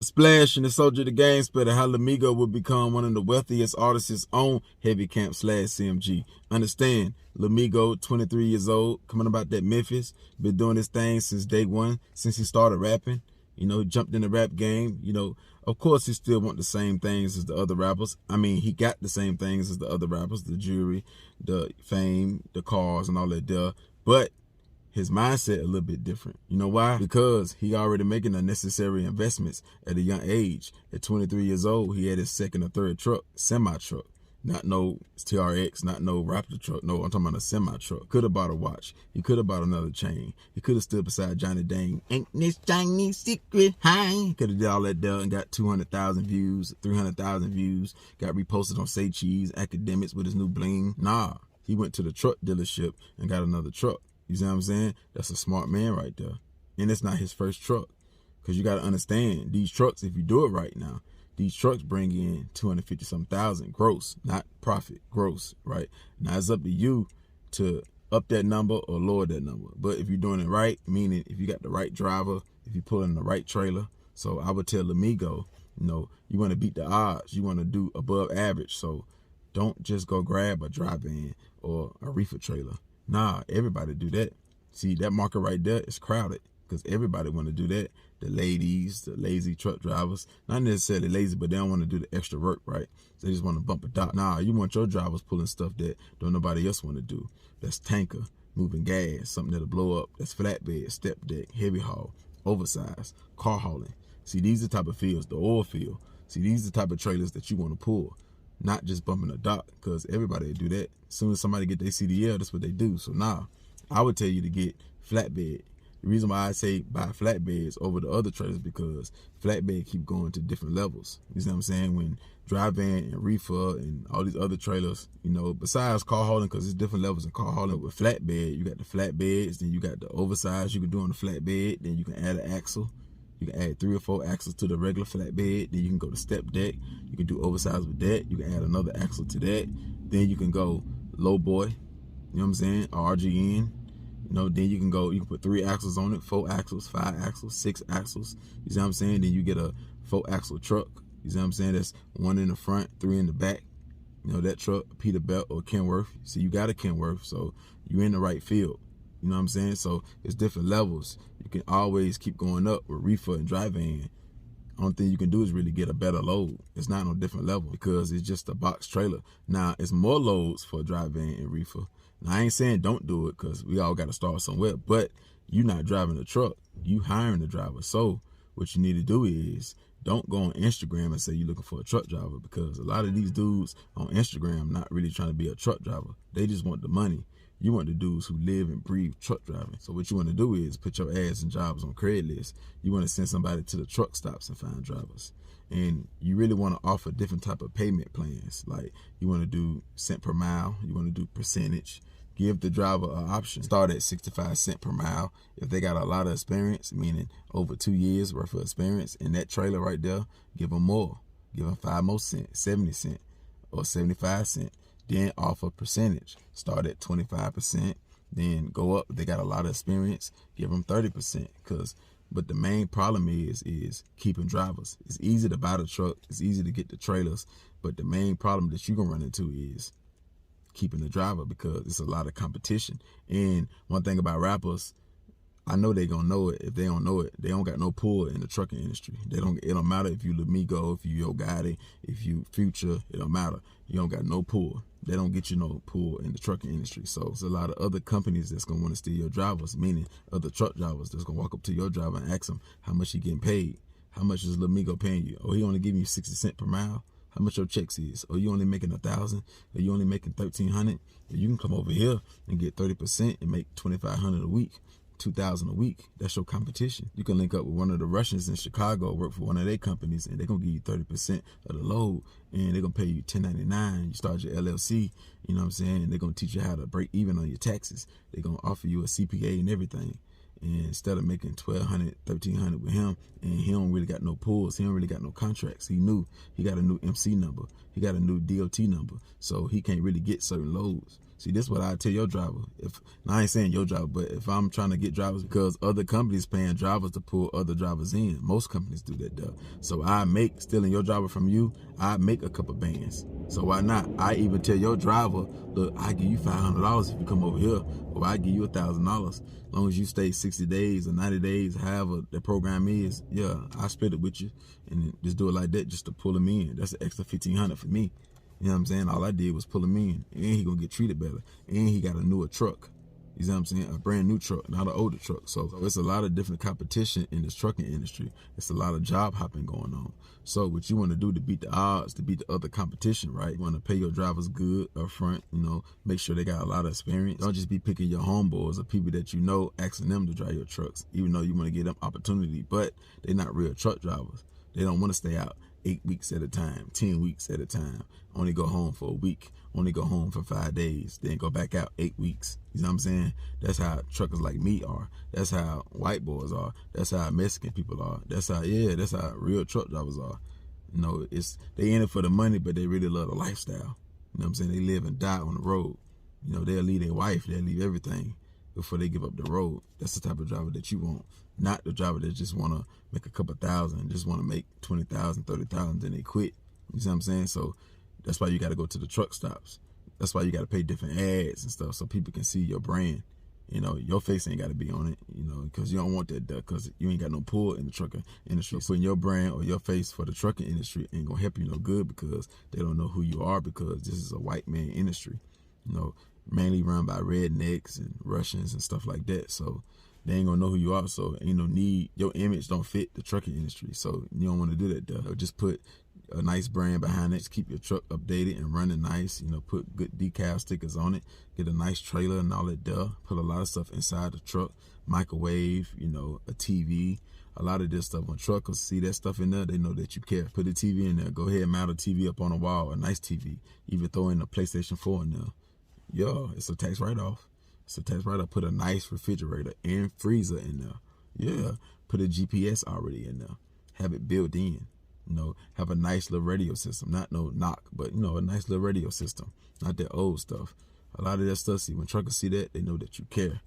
Splash and the Soldier the Game Spitter, how Lil Migo would become one of the wealthiest artists on Heavy Camp / CMG. Understand, Lil Migo, 23 years old, coming about that Memphis, been doing this thing since day one, since he started rapping. You know, jumped in the rap game. You know, of course he still want the same things as the other rappers. I mean, he got the same things as the other rappers, the jewelry, the fame, the cars and all that there. But his mindset a little bit different. You know why? Because he already making the necessary investments at a young age. At 23 years old, he had his second or third truck, semi-truck. Not no TRX, not no Raptor truck. No, I'm talking about a semi-truck. Could have bought a watch. He could have bought another chain. He could have stood beside Johnny Dang. Ain't this Chinese secret high? Could have did all that there and got 200,000 views, 300,000 views. Got reposted on Say Cheese, Academics with his new bling. Nah, he went to the truck dealership and got another truck. You see what I'm saying? That's a smart man right there. And it's not his first truck. Because you got to understand, these trucks, if you do it right now, these trucks bring in 250-some thousand gross, not profit, gross, right? Now it's up to you to up that number or lower that number. But if you're doing it right, meaning if you got the right driver, if you pull in the right trailer, so I would tell Lil Migo, you know, you want to beat the odds. You want to do above average. So don't just go grab a drive-in or a reefer trailer. Nah, everybody do that. See, that market right there is crowded because everybody want to do that. The ladies, the lazy truck drivers, not necessarily lazy, but they don't want to do the extra work, right? They just want to bump a dock. Nah, you want your drivers pulling stuff that don't nobody else want to do. That's tanker, moving gas, something that'll blow up. That's flatbed, step deck, heavy haul, oversized, car hauling. See, these are the type of fields, the oil field. See, these are the type of trailers that you want to pull. Not just bumping a dock, because everybody do that. As soon as somebody get their CDL, that's what they do. So nah, I would tell you to get flatbed. The reason why I say buy flatbeds over the other trailers because flatbed keep going to different levels. You see what I'm saying? When dry van and reefer and all these other trailers, you know, besides car hauling, because there's different levels in car hauling. With flatbed, you got the flatbeds, then you got the oversized you can do on the flatbed, then you can add an axle. You can add 3 or 4 axles to the regular flatbed. Then you can go to step deck. You can do oversized with that. You can add another axle to that. Then you can go low boy. You know what I'm saying? RGN. You know, then you can go, you can put 3 axles on it, 4 axles, 5 axles, 6 axles. You see what I'm saying? Then you get a 4-axle truck. You see what I'm saying? That's 1 in the front, 3 in the back. You know, that truck, Peterbilt or Kenworth. See, you got a Kenworth, so you're in the right field. You know what I'm saying? So it's different levels. You can always keep going up with reefer and dry van. Only thing you can do is really get a better load. It's not on a different level because it's just a box trailer. Now, it's more loads for dry van and reefer. Now, I ain't saying don't do it because we all got to start somewhere, but you're not driving the truck. You hiring the driver. So what you need to do is don't go on Instagram and say you're looking for a truck driver because a lot of these dudes on Instagram not really trying to be a truck driver. They just want the money. You want the dudes who live and breathe truck driving. So what you want to do is put your ads and jobs on Craigslist. You want to send somebody to the truck stops and find drivers. And you really want to offer different type of payment plans. Like you want to do cent per mile. You want to do percentage. Give the driver an option. Start at 65 cents per mile. If they got a lot of experience, meaning over 2 years worth of experience in that trailer right there, give them more. Give them 5 more cents, 70 cents or 75 cents. Then offer percentage. Start at 25%, then go up. If they got a lot of experience, give them 30%. But the main problem is keeping drivers. It's easy to buy the truck. It's easy to get the trailers. But the main problem that you're going to run into is keeping the driver because it's a lot of competition. And one thing about rappers, I know they gonna know it. If they don't know it, they don't got no pull in the trucking industry. It don't matter if you Lil Migo, if you Yo Gotti, if you Future, it don't matter. You don't got no pull. They don't get you no pull in the trucking industry. So there's a lot of other companies that's gonna want to steal your drivers, meaning other truck drivers that's gonna walk up to your driver and ask him how much he getting paid. How much is Lil Migo paying you? Oh, he only giving you 60 cents per mile. How much your checks is? Or you only making 1,000? Or you only making 1,300? Or you can come over here and get 30% and make 2,500 a week. 2,000 a week. That's your competition. You can link up with one of the Russians in Chicago, work for one of their companies, and they're gonna give you 30% of the load, and they're gonna pay you $10.99. You start your LLC, you know what I'm saying? And they're gonna teach you how to break even on your taxes. They're gonna offer you a CPA and everything. And instead of making $1,200, $1,300 with him, and he don't really got no pulls, he don't really got no contracts. He got a new MC number, he got a new DOT number, so he can't really get certain loads. See, this is what I tell your driver. Now I ain't saying your driver, but if I'm trying to get drivers, because other companies paying drivers to pull other drivers in. Most companies do that though. So I make, stealing your driver from you, I make a couple bands. So why not? I even tell your driver, look, I give you $500 if you come over here, or I give you $1,000. As long as you stay 60 days or 90 days, however the program is, yeah, I split it with you and just do it like that just to pull him in. That's an extra $1,500 for me. You know what I'm saying? All I did was pull him in, and he gonna get treated better, and he got a newer truck. You know what I'm saying? A brand new truck, not an older truck. So it's a lot of different competition in this trucking industry. It's a lot of job hopping going on. So what you want to do to beat the odds, to beat the other competition, right? You want to pay your drivers good up front, you know, make sure they got a lot of experience. Don't just be picking your homeboys or people that you know, asking them to drive your trucks, even though you want to give them opportunity, but they're not real truck drivers. They don't want to stay out 8 weeks at a time, 10 weeks at a time, only go home for a week, only go home for 5 days, then go back out 8 weeks. You know what I'm saying? That's how truckers like me are. That's how white boys are. That's how Mexican people are. That's how real truck drivers are. You know, they in it for the money, but they really love the lifestyle. You know what I'm saying? They live and die on the road. You know, they'll leave their wife, they'll leave everything before they give up the road. That's the type of driver that you want. Not the driver that just want to make a couple thousand, just want to make 20,000, 30,000, then they quit. You see what I'm saying? So that's why you got to go to the truck stops. That's why you got to pay different ads and stuff so people can see your brand. You know, your face ain't got to be on it, you know, because you don't want that because you ain't got no pull in the trucking industry. So putting your brand or your face for the trucking industry ain't going to help you no good because they don't know who you are because this is a white man industry, you know, mainly run by rednecks and Russians and stuff like that. So they ain't gonna know who you are, so ain't no need. Your image don't fit the trucking industry, so you don't want to do that though. Just put a nice brand behind it. Just keep your truck updated and running nice. You know, put good decal stickers on it. Get a nice trailer and all that duh. Put a lot of stuff inside the truck. Microwave, you know, a TV. A lot of this stuff. When truckers see that stuff in there, they know that you care. Put a TV in there. Go ahead and mount a TV up on the wall, a nice TV. Even throw in a PlayStation 4 in there. Yo, it's a tax write-off. So tax write-off, put a nice refrigerator and freezer in there. Yeah, put a GPS already in there. Have it built in. You know, have a nice little radio system. Not no knock, but, you know, a nice little radio system. Not that old stuff. A lot of that stuff, see, when truckers see that, they know that you care.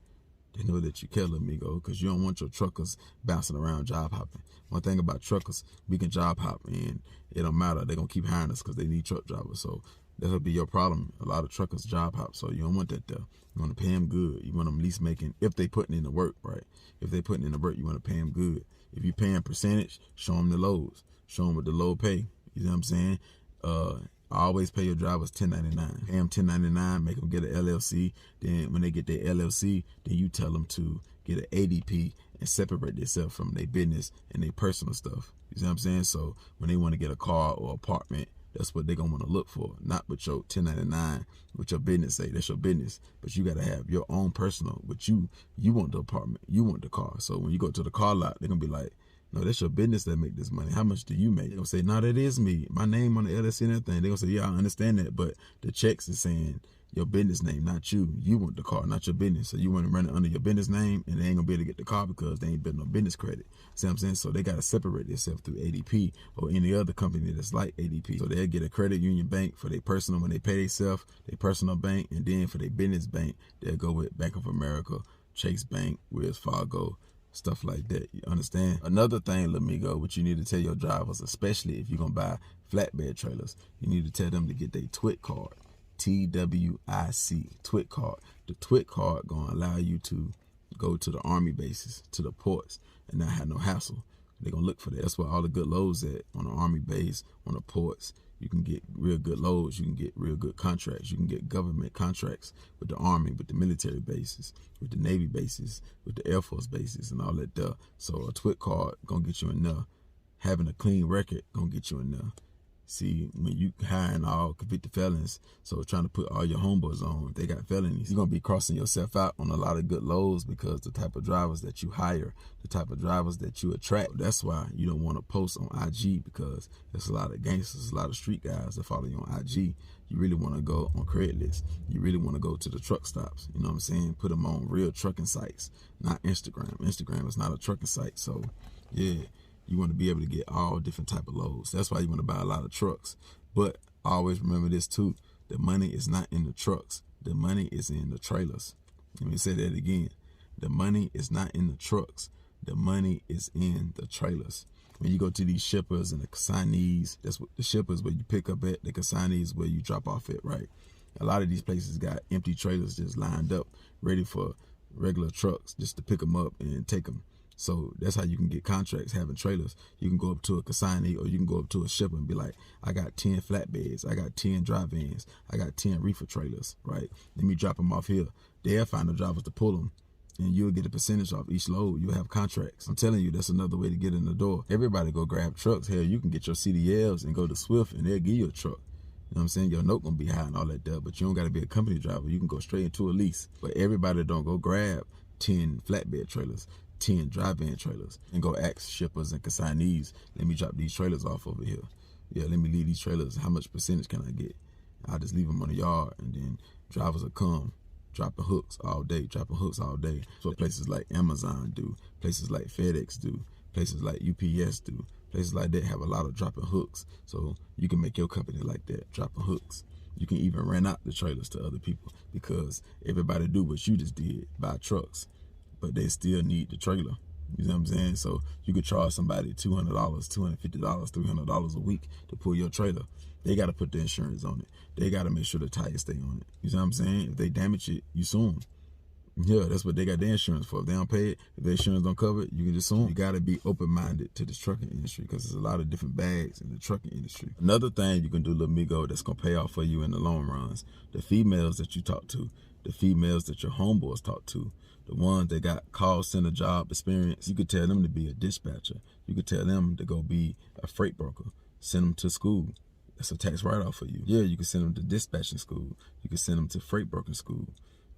They know that you care, Lil Migo, because you don't want your truckers bouncing around job hopping. One thing about truckers, we can job hop, and it don't matter. They're going to keep hiring us because they need truck drivers. So that'll be your problem. A lot of truckers job hop, so you don't want that there. You want to pay them good. You want them at least making, if they putting in the work, right? If they putting in the work, you want to pay them good. If you paying percentage, show them the loads. Show them with the low pay. You know what I'm saying? I always pay your drivers $10.99. Pay them $10.99, make them get an LLC. Then when they get their LLC, then you tell them to get an ADP and separate themselves from their business and their personal stuff. You see what I'm saying? So when they want to get a car or apartment, that's what they're going to want to look for, not with your $10.99, what your business say. That's your business. But you got to have your own personal, but you want the apartment, you want the car. So when you go to the car lot, they're going to be like, no, that's your business that make this money. How much do you make? They're going to say, no, that is me. My name on the LLC and everything. They're going to say, yeah, I understand that. But the checks is saying your business name, not you. You want the car, not your business. So you want to run it under your business name, and they ain't going to be able to get the car because they ain't built no business credit. See what I'm saying? So they got to separate themselves through ADP or any other company that's like ADP. So they'll get a credit union bank for their personal when they pay themselves, their personal bank, and then for their business bank, they'll go with Bank of America, Chase Bank, Wells Fargo, stuff like that. You understand? Another thing, Lil Migo, what you need to tell your drivers, especially if you're going to buy flatbed trailers, you need to tell them to get their TWIC card. TWIC, TWIC card. The TWIC card going to allow you to go to the Army bases, to the ports, and not have no hassle. They're going to look for that. That's where all the good loads at, on the Army base, on the ports. You can get real good loads. You can get real good contracts. You can get government contracts with the Army, with the military bases, with the Navy bases, with the Air Force bases, and all that stuff. So a TWIC card going to get you in there. Having a clean record going to get you in there. See, when you hiring all convicted felons, so trying to put all your homeboys on, if they got felonies, you're going to be crossing yourself out on a lot of good loads because the type of drivers that you hire, the type of drivers that you attract, that's why you don't want to post on IG because there's a lot of gangsters, a lot of street guys that follow you on IG. You really want to go on Craigslist. You really want to go to the truck stops. You know what I'm saying? Put them on real trucking sites, not Instagram. Instagram is not a trucking site. So, yeah. You want to be able to get all different type of loads. That's why you want to buy a lot of trucks. But always remember this too. The money is not in the trucks. The money is in the trailers. Let me say that again. The money is not in the trucks. The money is in the trailers. When you go to these shippers and the consignees, that's what the shippers where you pick up at, the consignees where you drop off at, right? A lot of these places got empty trailers just lined up, ready for regular trucks just to pick them up and take them. So that's how you can get contracts having trailers. You can go up to a consignee or you can go up to a shipper and be like, I got 10 flatbeds, I got 10 dry vans, I got 10 reefer trailers, right? Let me drop them off here. They'll find the drivers to pull them, and you'll get a percentage off each load. You'll have contracts. I'm telling you, that's another way to get in the door. Everybody go grab trucks. Hell, you can get your CDLs and go to Swift and they'll give you a truck. You know what I'm saying? Your note gonna be high and all that stuff, but you don't gotta be a company driver. You can go straight into a lease. But everybody don't go grab 10 flatbed trailers, 10 dry van trailers, and go ask shippers and consignees, let me drop these trailers off over here. Yeah, let me leave these trailers. How much percentage can I get? I'll just leave them on the yard, and then drivers will come, dropping hooks all day, dropping hooks all day. So places like Amazon do, places like FedEx do, places like UPS do, places like that have a lot of dropping hooks. So you can make your company like that, dropping hooks. You can even rent out the trailers to other people because everybody do what you just did, buy trucks, but they still need the trailer. You know what I'm saying? So you could charge somebody $200, $250, $300 a week to pull your trailer. They got to put the insurance on it. They got to make sure the tires stay on it. You know what I'm saying? If they damage it, you sue them. Yeah, that's what they got their insurance for. If they don't pay it, if their insurance don't cover it, you can just sue them. You got to be open-minded to this trucking industry because there's a lot of different bags in the trucking industry. Another thing you can do, Lil Migo, that's going to pay off for you in the long runs, the females that you talk to, the females that your homeboys talk to, the ones that got call center job experience, you could tell them to be a dispatcher. You could tell them to go be a freight broker. Send them to school. That's a tax write-off for you. Yeah, you can send them to dispatching school. You can send them to freight broker school.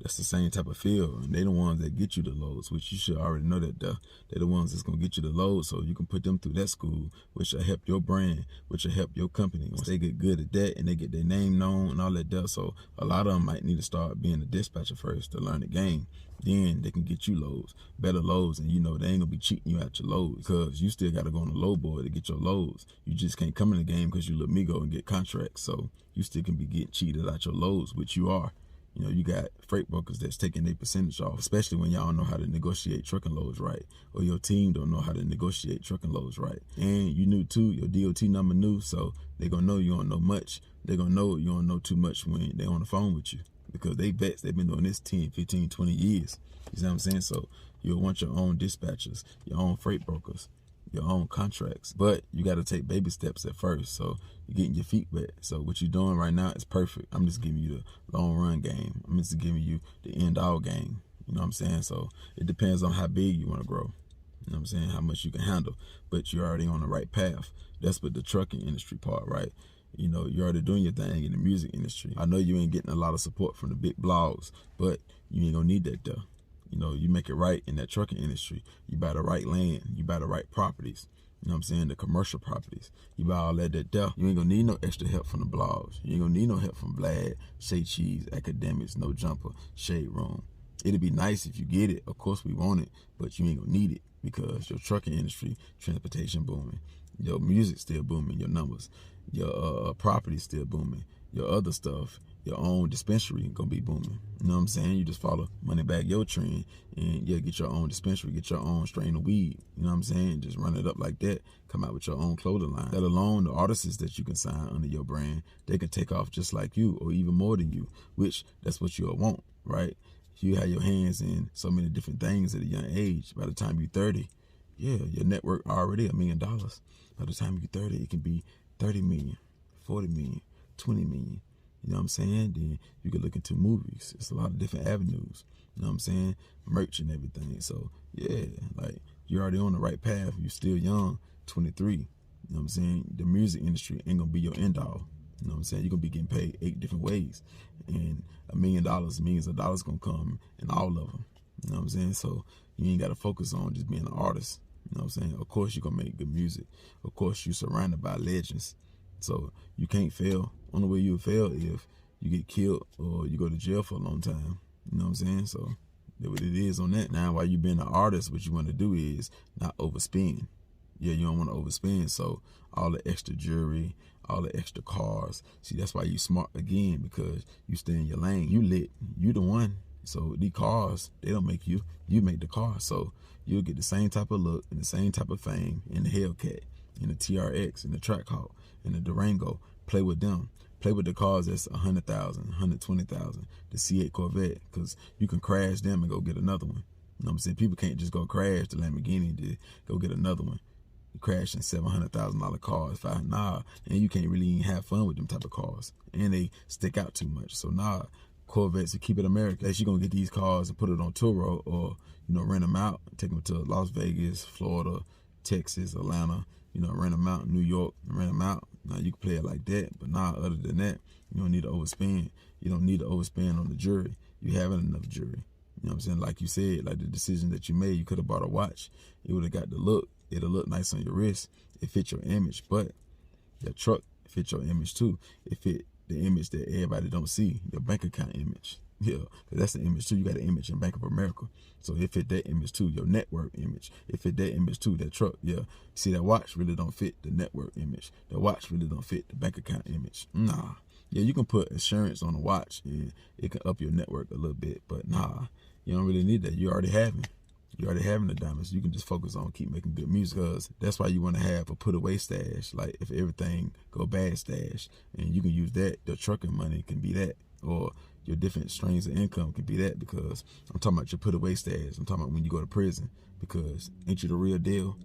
That's the same type of field, and they the ones that get you the loads, which you should already know that they're the ones that's gonna get you the loads, so you can put them through that school, which will help your brand, which will help your company. Once they get good at that and they get their name known and all that stuff, so a lot of them might need to start being a dispatcher first to learn the game. Then they can get you loads, better loads, and you know they ain't gonna be cheating you out your loads because you still gotta go on the low board to get your loads. You just can't come in the game because you Lil Migo and get contracts, so you still can be getting cheated out your loads, which you are. You know, you got freight brokers that's taking their percentage off, especially when y'all don't know how to negotiate trucking loads right, or your team don't know how to negotiate trucking loads right. And you new too, your DOT number new, so they gonna know you don't know much. They gonna know you don't know too much when they on the phone with you because they vets, they've been doing this 10, 15, 20 years. You see what I'm saying? So you'll want your own dispatchers, your own freight brokers, your own contracts, but you got to take baby steps at first. So you're getting your feet wet. So what you're doing right now is perfect. I'm just giving you the long run game. I'm just giving you the end all game. You know what I'm saying? So it depends on how big you want to grow. You know what I'm saying? How much you can handle, but you're already on the right path. That's what the trucking industry part, right? You know, you're already doing your thing in the music industry. I know you ain't getting a lot of support from the big blogs, but you ain't gonna need that though. You know, you make it right in that trucking industry. You buy the right land. You buy the right properties. You know what I'm saying? The commercial properties. You buy all that there. You ain't gonna need no extra help from the blogs. You ain't gonna need no help from Vlad, Shay Cheese, Academics, No Jumper, Shade Room. It'd be nice if you get it. Of course we want it, but you ain't gonna need it because your trucking industry, transportation booming. Your music still booming, your numbers. Your property still booming. Your other stuff, your own dispensary gonna be booming. You know what I'm saying? You just follow money back your trend and yeah, get your own dispensary, get your own strain of weed. You know what I'm saying? Just run it up like that. Come out with your own clothing line. Let alone the artists that you can sign under your brand, they can take off just like you or even more than you, which that's what you'll want, right? You have your hands in so many different things at a young age. By the time you're 30, yeah, your network already $1 million. By the time you're 30, it can be 30 million, 40 million, 20 million. You know what I'm saying? Then you can look into movies. It's a lot of different avenues. You know what I'm saying? Merch and everything. So yeah, like you're already on the right path. You're still young, 23. You know what I'm saying? The music industry ain't gonna be your end all. You know what I'm saying? You're gonna be getting paid 8 different ways. And $1 million, millions of dollars gonna come in all of them. You know what I'm saying? So you ain't gotta focus on just being an artist. You know what I'm saying? Of course you're gonna make good music. Of course you're surrounded by legends. So you can't fail. Only way you'll fail if you get killed or you go to jail for a long time. You know what I'm saying? So that's what it is on that. Now, while you being an artist, what you want to do is not overspend. Yeah, you don't want to overspend. So all the extra jewelry, all the extra cars. See, that's why you smart again, because you stay in your lane. You lit. You the one. So these cars, they don't make you. You make the car. So you'll get the same type of look and the same type of fame in the Hellcat, in the TRX, in the TruckTalk, in the Durango. Play with them. Play with the cars that's 100,000, 120,000. The C8 Corvette, because you can crash them and go get another one. You know what I'm saying? People can't just go crash the Lamborghini to go get another one. You crashing $700,000 cars, nah, and you can't really even have fun with them type of cars, and they stick out too much. So nah, Corvettes, to keep it American. Unless you're gonna get these cars and put it on Turo, or rent them out, take them to Las Vegas, Florida, Texas, Atlanta. Rent them out in New York, rent them out. Now you can play it like that, but nah, other than that, you don't need to overspend. You don't need to overspend on the jewelry. You having enough jewelry. You know what I'm saying? Like you said, like the decision that you made, you could have bought a watch. It would have got the look. It'll look nice on your wrist. It fit your image, but your truck fit your image too. It fit the image that everybody don't see, your bank account image. Yeah, because that's the image too. You got an image in Bank of America. So it fit that image too, your network image. It fit that image too, that truck. Yeah, see, that watch really don't fit the network image. The watch really don't fit the bank account image. Nah. Yeah, you can put insurance on a watch and it can up your network a little bit, but nah, you don't really need that. You already having the diamonds. You can just focus on keep making good music, because that's why you want to have a put away stash. Like if everything go bad stash, and you can use that. Your trucking money can be that, or your different streams of income can be that, because I'm talking about your put away stash. I'm talking about when you go to prison, because ain't you the real deal?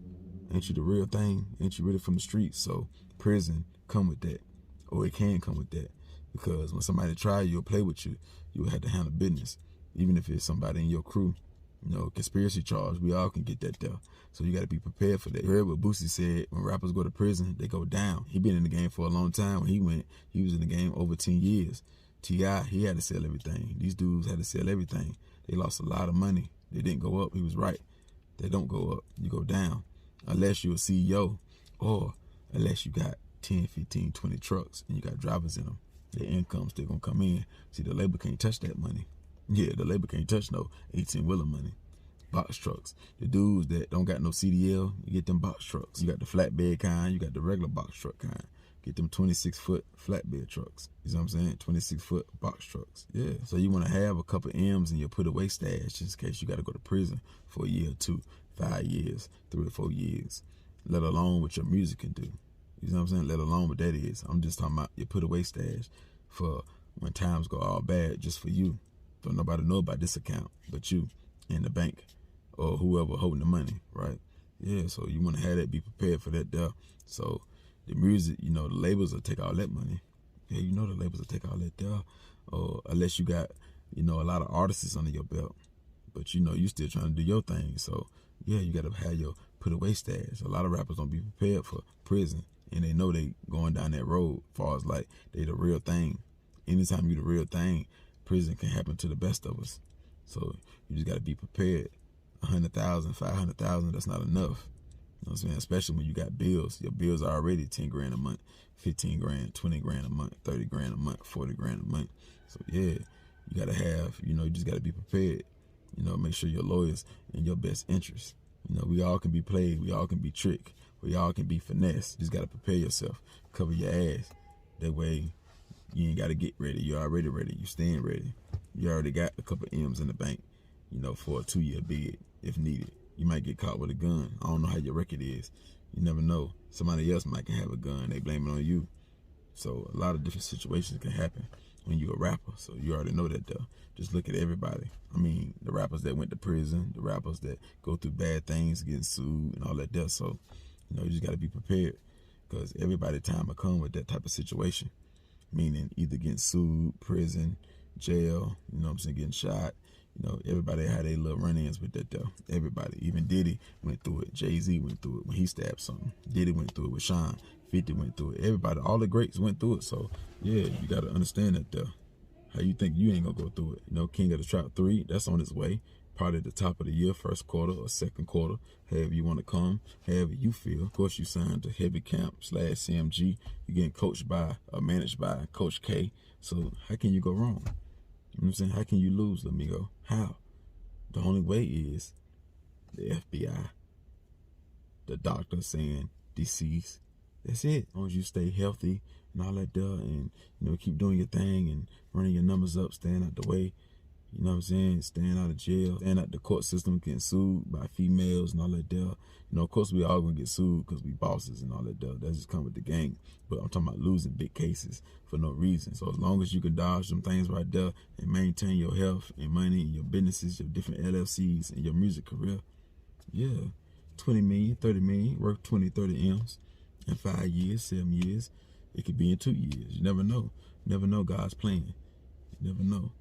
Ain't you the real thing? Ain't you really from the streets? So prison come with that, or it can come with that, because when somebody try you or play with you, you will have to handle business, even if it's somebody in your crew. Conspiracy charge, we all can get that there. So you got to be prepared for that. You heard what Boosie said, when rappers go to prison, they go down. He been in the game for a long time. When he was in the game over 10 years. T.I., he had to sell everything. These dudes had to sell everything. They lost a lot of money. They didn't go up. He was right. They don't go up. You go down. Unless you're a CEO, or unless you got 10, 15, 20 trucks and you got drivers in them. Their income still going to come in. See, the labor can't touch that money. Yeah, the labor can't touch no 18-wheeler money. Box trucks. The dudes that don't got no CDL, you get them box trucks. You got the flatbed kind, you got the regular box truck kind. Get them 26-foot flatbed trucks. You know what I'm saying? 26-foot box trucks. Yeah. So you want to have a couple M's in your put away stash, just in case you got to go to prison for a year or two, 5 years, 3 or 4 years. Let alone what your music can do. You know what I'm saying? Let alone what that is. I'm just talking about your put away stash for when times go all bad, just for you. Don't nobody know about this account but you and the bank or whoever holding the money, right? Yeah, so you want to have that, be prepared for that there. So the music, the labels will take all that money. Yeah, the labels will take all that there. Or unless you got, a lot of artists under your belt. But you still trying to do your thing. So yeah, you got to have your put away stash. A lot of rappers don't be prepared for prison, and they know they going down that road as far as like they the real thing. Anytime you the real thing, prison can happen to the best of us. So you just got to be prepared. 100,000, 500,000, that's not enough. You know what I'm saying? Especially when you got bills. Your bills are already 10 grand a month, 15 grand, 20 grand a month, 30 grand a month, 40 grand a month. So yeah, you got to have, you just got to be prepared. Make sure your lawyers in your best interest. We all can be played. We all can be tricked. We all can be finessed. You just got to prepare yourself. Cover your ass. That way, you ain't got to get ready. You're already ready. You staying ready. You already got a couple M's in the bank, for a 2-year bid if needed. You might get caught with a gun. I don't know how your record is. You never know. Somebody else might can have a gun. They blame it on you. So a lot of different situations can happen when you're a rapper. So you already know that though. Just look at everybody. I mean, the rappers that went to prison, the rappers that go through bad things, getting sued and all that there. So, you just got to be prepared, because everybody time will come with that type of situation. Meaning either getting sued, prison, jail, getting shot. Everybody had their little run-ins with that though. Everybody, even Diddy went through it. Jay-Z went through it when he stabbed something. Diddy went through it with Sean. 50 went through it. Everybody, all the greats went through it. So yeah, you got to understand that though. How you think you ain't gonna go through it? King of the Trap 3, that's on its way. Probably at the top of the year, first quarter or second quarter, however you want to come, however you feel. Of course, you signed to Heavy Camp / CMG. You're getting coached by or managed by Coach K. So how can you go wrong? You know what I'm saying? How can you lose, Lil Migo? How? The only way is the FBI. the doctor saying deceased. That's it. As long as you stay healthy and all that there, and keep doing your thing and running your numbers up, staying out the way. You know what I'm saying? Staying out of jail, staying out the court system, getting sued by females and all that there. Of course we all gonna get sued because we bosses and all that there. That's just come with the game. But I'm talking about losing big cases for no reason. So as long as you can dodge some things right there and maintain your health and money and your businesses, your different LLCs and your music career, yeah, 20 million, 30 million, worth 20, 30 M's in 5 years, 7 years. It could be in 2 years. You never know. You never know God's plan. You never know.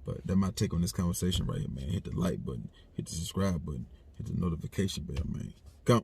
But that my take on this conversation right here, man. Hit the like button, hit the subscribe button, hit the notification bell, man. Come.